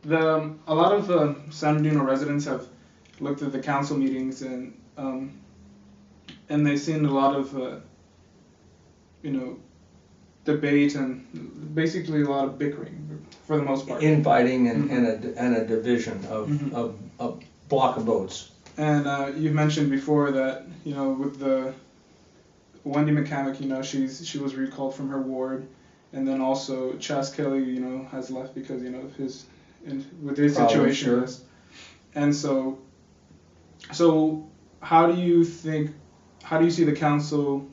A lot of San Bernardino residents have looked at the council meetings and they've seen a lot of debate and basically a lot of bickering for the most part. Infighting and a division of a block of votes. And you mentioned before that with the Wendy McCamick, she was recalled from her ward, and then also Chas Kelly, has left because of his with his situation. Sure. And so how do you see the council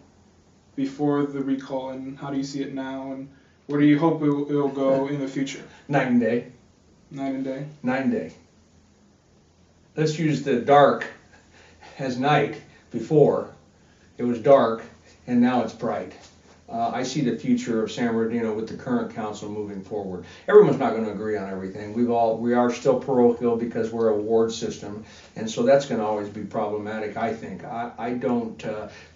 before the recall, and how do you see it now, and where do you hope it'll go in the future? Night and day. Night and day. Night and day. Let's use the dark as night. Before it was dark and now it's bright. I see the future of San Bernardino with the current council moving forward. Everyone's not going to agree on everything. We are still parochial because we're a ward system, and so that's going to always be problematic, I think. I don't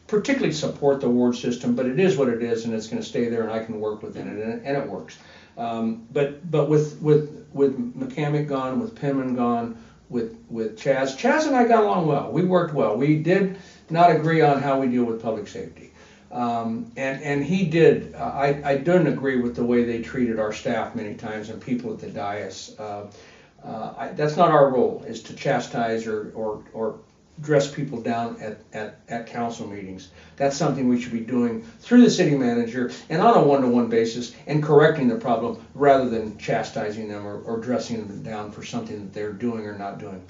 particularly support the ward system, but it is what it is, and it's going to stay there, and I can work within it, and it works. But with McCamick gone, with Penman gone, with Chaz and I got along well. We worked well. We did not agree on how we deal with public safety. And he did. I didn't agree with the way they treated our staff many times and people at the dais. That's not our role, is to chastise or dress people down at council meetings. That's something we should be doing through the city manager and on a one-to-one basis and correcting the problem rather than chastising them or dressing them down for something that they're doing or not doing.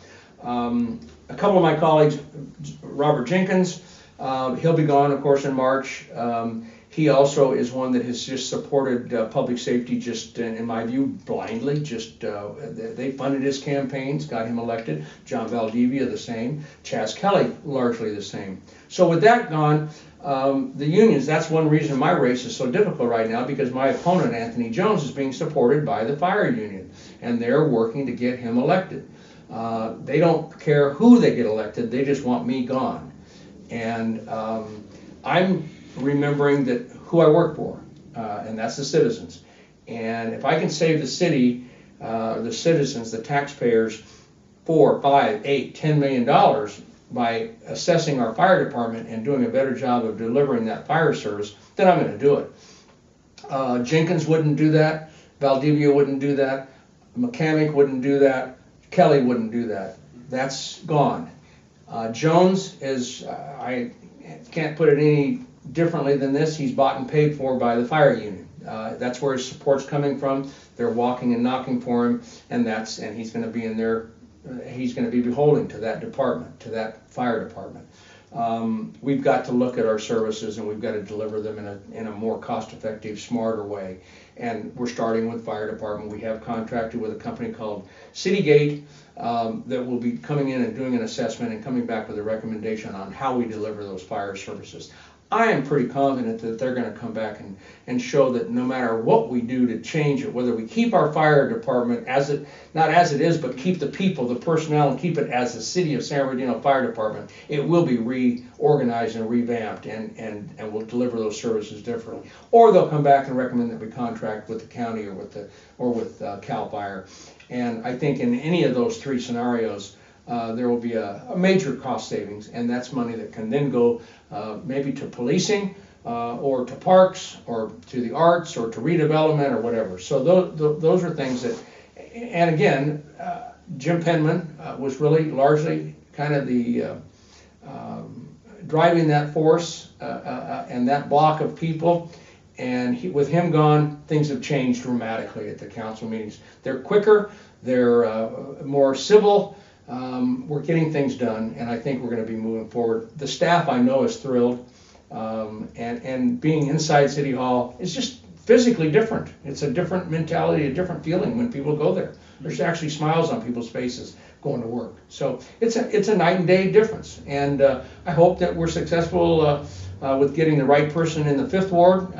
A couple of my colleagues, Robert Jenkins, he'll be gone, of course, in March. He also is one that has just supported public safety, just in my view, blindly. Just they funded his campaigns, got him elected. John Valdivia, the same. Chas Kelly, largely the same. So with that gone, the unions, that's one reason my race is so difficult right now, because my opponent, Anthony Jones, is being supported by the fire union, and they're working to get him elected. They don't care who they get elected, they just want me gone. And I'm remembering that who I work for, and that's the citizens. And if I can save the city, the citizens, the taxpayers, $4, $5, $8, $10 million by assessing our fire department and doing a better job of delivering that fire service, then I'm going to do it. Jenkins wouldn't do that. Valdivia wouldn't do that. McCamick wouldn't do that. Kelly wouldn't do that. That's gone. Jones is, I can't put it any differently than this, he's bought and paid for by the fire union. That's where his support's coming from. They're walking and knocking for him, and he's going to be in there. He's going to be beholden to that department, to that fire department. We've got to look at our services, and we've got to deliver them in a more cost-effective, smarter way. And we're starting with fire department. We have contracted with a company called Citygate that will be coming in and doing an assessment and coming back with a recommendation on how we deliver those fire services. I am pretty confident that they're going to come back and show that no matter what we do to change it, whether we keep our fire department not as it is, but keep the people, the personnel, and keep it as the City of San Bernardino Fire Department, it will be reorganized and revamped, and will deliver those services differently. Or they'll come back and recommend that we contract with the county or with CAL FIRE. And I think in any of those three scenarios, there will be a major cost savings, and that's money that can then go maybe to policing or to parks or to the arts or to redevelopment or whatever. So those are things that, and again, Jim Penman was really largely kind of the driving that force and that block of people. And with him gone, things have changed dramatically at the council meetings. They're quicker, they're more civil. We're getting things done, and I think we're going to be moving forward. The staff, I know, is thrilled, and being inside City Hall is just physically different. It's a different mentality, a different feeling when people go there. There's actually smiles on people's faces going to work. So it's a night and day difference, and I hope that we're successful with getting the right person in the 5th Ward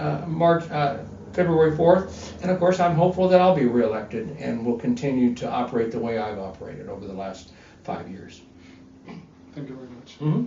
February 4th, and of course I'm hopeful that I'll be reelected and will continue to operate the way I've operated over the last 5 years. Thank you very much. Mm-hmm.